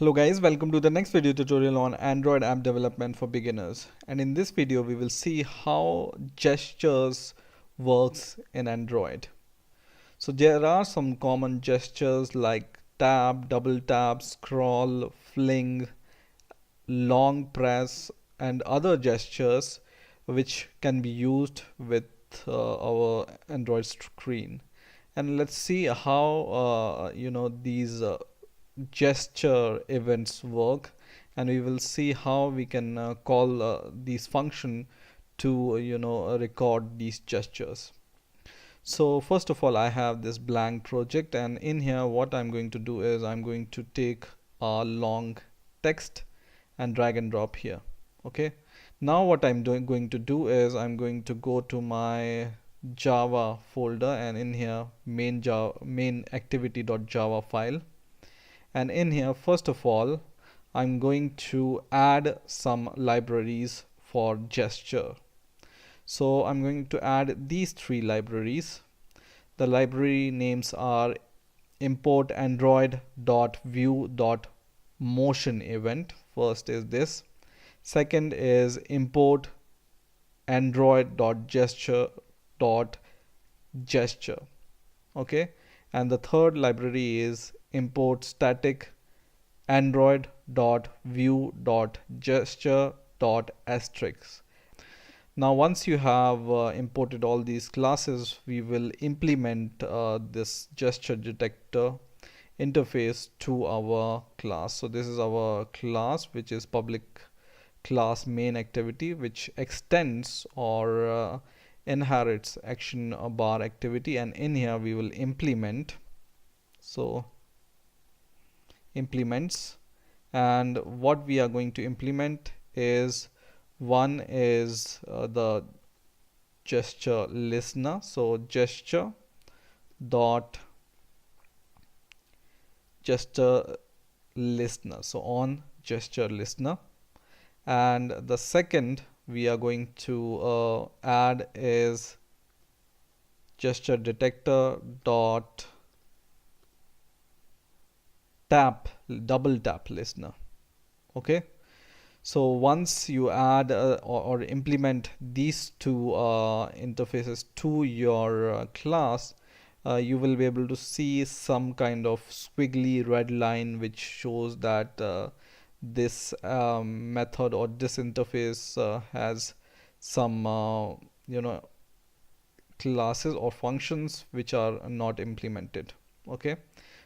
Hello guys, welcome to the next video tutorial on Android app development for beginners. And in this video we will see how gestures works in Android. So there are some common gestures like tap, double tap, scroll, fling, long press and other gestures which can be used with our Android screen. And let's see how these gesture events work, and we will see how we can call these function to record these gestures. So first of all, I have this blank project, and in here what I'm going to do is I'm going to take a long text and drag and drop here. Okay, now what I'm going to do is I'm going to go to my Java folder, and in here main activity.java file, and in here first of all I'm going to add some libraries for gesture. So I'm going to add these three libraries. The library names are import android.view.motion event. First is this. Second is import android.gesture.gesture. Okay, and the third library is import static android.view.gesture.asterisk. Now once you have imported all these classes, we will implement this gesture detector interface to our class. So this is our class, which is public class main activity, which extends or inherits action bar activity, and in here we will implement implements. And what we are going to implement is one is the gesture listener. So gesture dot gesture listener, so on gesture listener. And the second we are going to add is gesture detector dot tap double tap listener. Okay, so once you add or implement these two interfaces to your class, you will be able to see some kind of squiggly red line which shows that this method or this interface has some classes or functions which are not implemented. Okay,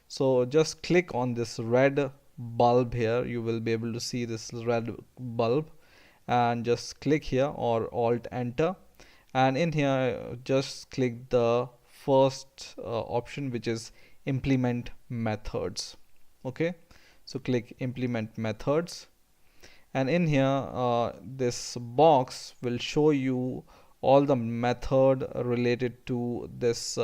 so just click on this red bulb here. You will be able to see this red bulb, and just click here or alt enter, and in here just click the first option, which is implement methods. Okay, so click implement methods, and in here this box will show you all the method related to this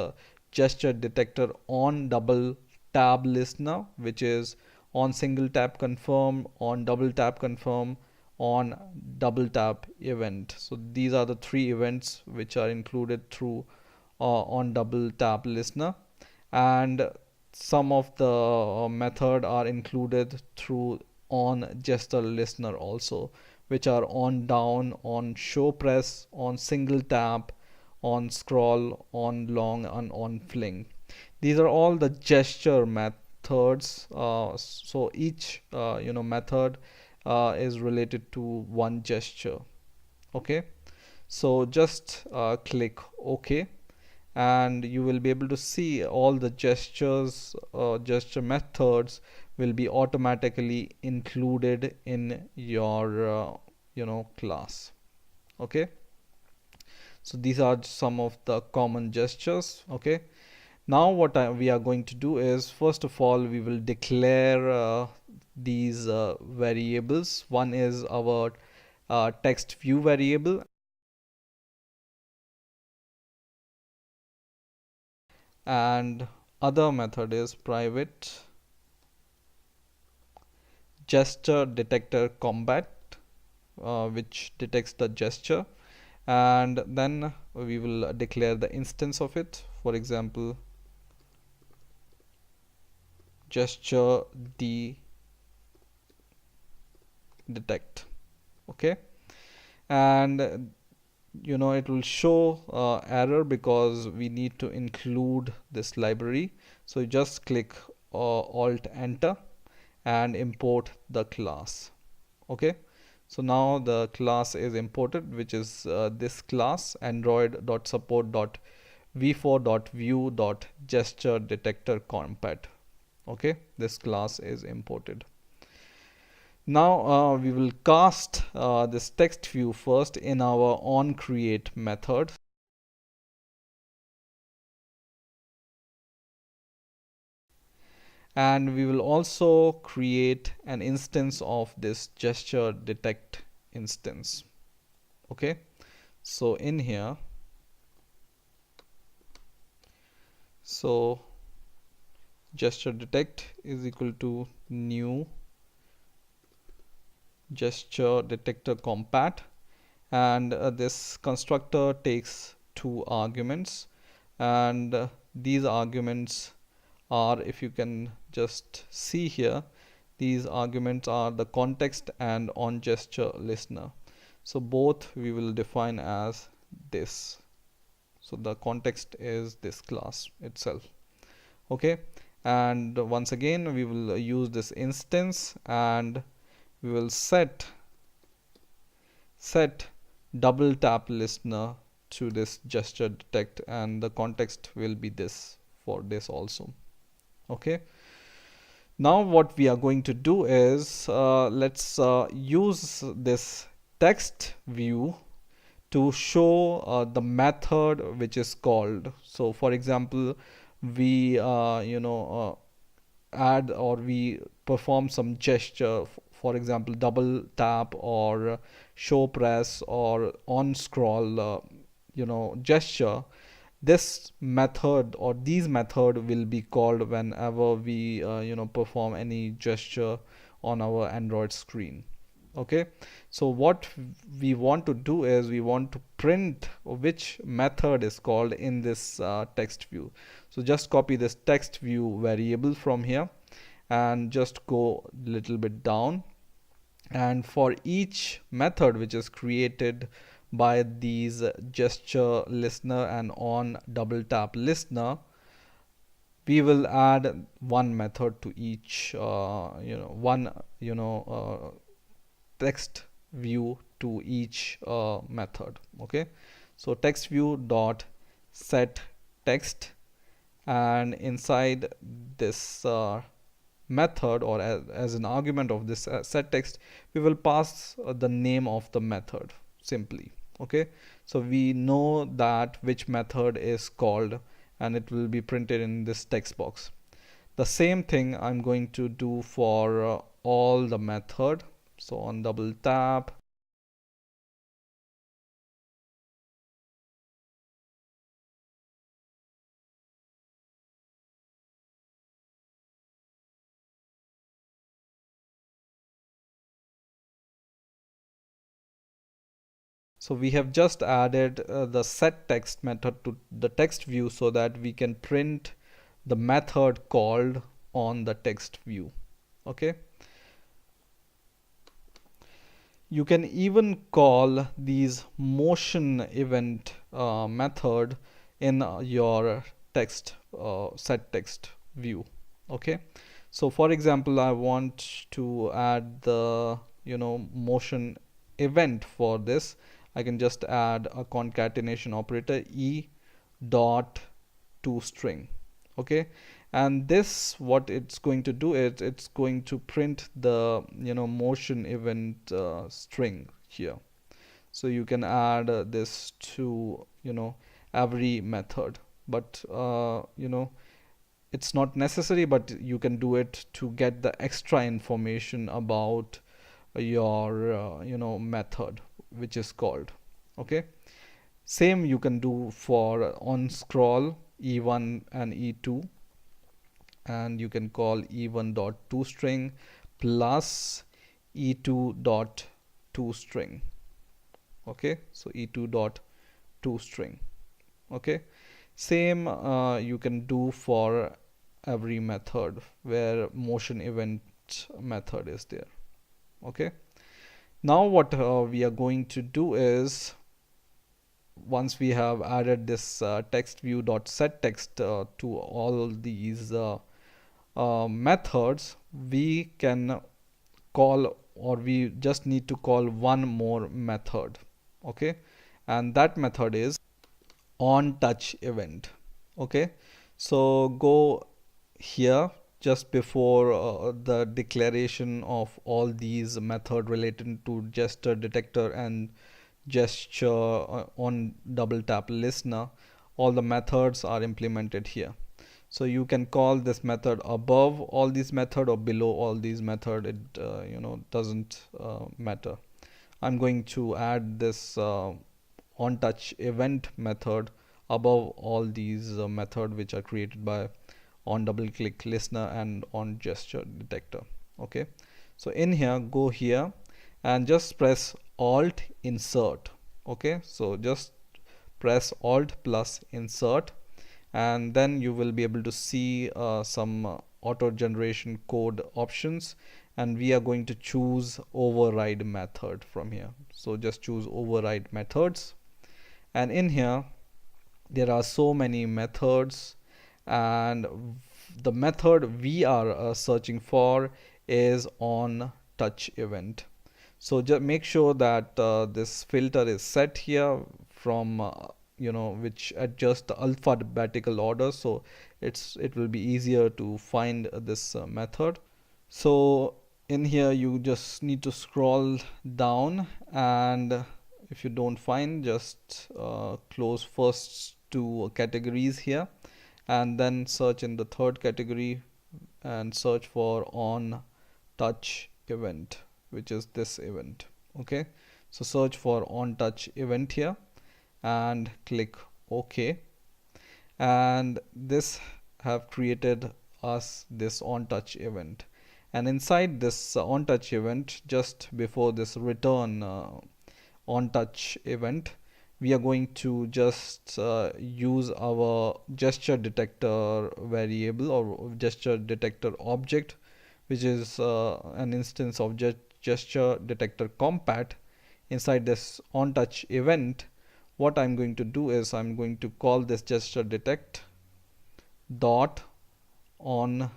gesture detector on double tab listener, which is on single tap confirm, on double tap confirm, on double tap event. So these are the three events which are included through on double tap listener, and some of the method are included through on gesture listener also, which are on down, on show press, on single tap, on scroll, on long, and on fling. These are all the gesture methods. So each method is related to one gesture. Okay, so just click OK, and you will be able to see all the gesture methods will be automatically included in your class. Okay, so these are some of the common gestures. Okay, now what we are going to do is, first of all, we will declare these variables. One is our text view variable, and other method is private gesture detector combat, which detects the gesture, and then we will declare the instance of it. For example, gesture detect. Okay, and it will show error because we need to include this library. So you just click alt enter and import the class. Okay, so now the class is imported, which is this class android.support.v4.view.gesture detector compat. Okay, this class is imported. Now we will cast this text view first in our onCreate method. And we will also create an instance of this gesture detect instance. Okay, so in here, so gesture detect is equal to new gesture detector compat, and this constructor takes two arguments, and these arguments are, if you can just see here, these arguments are the context and on gesture listener. So both we will define as this. So the context is this class itself. Okay, and once again we will use this instance, and we will set double tap listener to this gesture detect, and the context will be this for this also. Okay, now what we are going to do is let's use this text view to show the method which is called. So for example, we add or we perform some gesture, for example double tap or show press or on scroll gesture. This method or these method will be called whenever we perform any gesture on our Android screen. Okay, so what we want to do is we want to print which method is called in this text view. So just copy this text view variable from here and just go a little bit down, and for each method which is created by these gesture listener and on double tap listener, we will add one method to each one text view to each method. Okay, so text view dot set text, and inside this method, or as an argument of this set text, we will pass the name of the method simply. Okay, so we know that which method is called, and it will be printed in this text box. The same thing I'm going to do for all the method. So on double tap, so we have just added the set text method to the text view so that we can print the method called on the text view. Okay, you can even call these motion event method in your text set text view. Okay, so for example, I want to add the motion event. For this, I can just add a concatenation operator e dot toString. Okay, and this, what it's going to do is it's going to print the motion event string here. So you can add this to every method, but it's not necessary, but you can do it to get the extra information about your method which is called. Okay, same you can do for on scroll e1 and e2, and you can call e1 dot toString plus e2 dot toString. Okay, so e2 dot toString. Okay, same you can do for every method where motion event method is there. Okay, Now what we are going to do is, once we have added this text view dot set text to all these methods, we can call, or we just need to call one more method. Okay, and that method is on touch event. Okay, so go here just before the declaration of all these method related to gesture detector and gesture on double tap listener. All the methods are implemented here, so you can call this method above all these method or below all these method. It doesn't matter. I'm going to add this on touch event method above all these method which are created by on double click listener and on gesture detector. Okay, so in here, go here and just press alt insert. Okay, so just press alt plus insert, and then you will be able to see some auto generation code options, and we are going to choose override method from here. So just choose override methods, and in here there are so many methods, and the method we are searching for is on touch event. So just make sure that this filter is set here from which adjust the alphabetical order, so it will be easier to find this method. So in here you just need to scroll down, and if you don't find, just close first two categories here, and then search in the third category and search for on touch event, which is this event. Okay, so search for on touch event here and click OK, and this have created us this on touch event. And inside this on touch event, just before this return on touch event, we are going to just use our gesture detector variable or gesture detector object, which is an instance of gesture detector compat. Inside this on touch event, what I'm going to do is I'm going to call this gesture detect dot on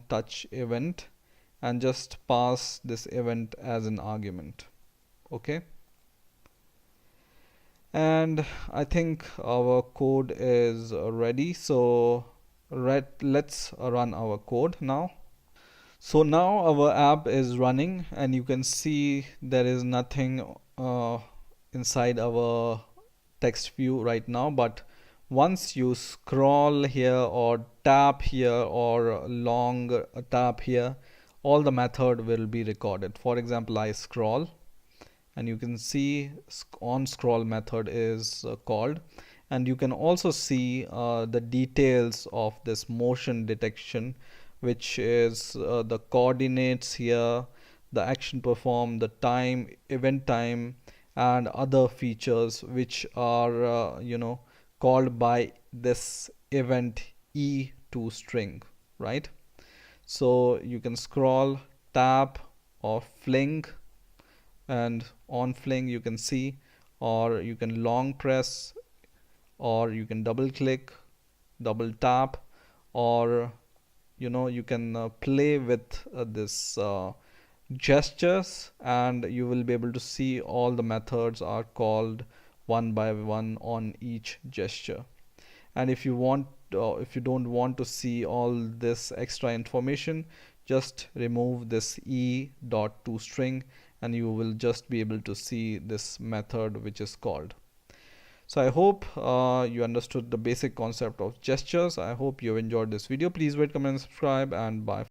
touch event, and just pass this event as an argument. Okay, and I think our code is ready, so let's run our code now. So now our app is running, and you can see there is nothing inside our text view right now, but once you scroll here or tap here or long tap here, all the method will be recorded. For example, I scroll, and you can see on scroll method is called, and you can also see the details of this motion detection, which is the coordinates here, the action performed, the time, event time, and other features which are called by this event e2string, right? So you can scroll, tap, or fling, and on fling you can see, or you can long press, or you can double click, double tap, or you can play with this gestures, and you will be able to see all the methods are called one by one on each gesture. And if you don't want to see all this extra information, just remove this e.toString, and you will just be able to see this method which is called. So I hope you understood the basic concept of gestures. I hope you have enjoyed this video. Please rate, comment, and subscribe, and bye.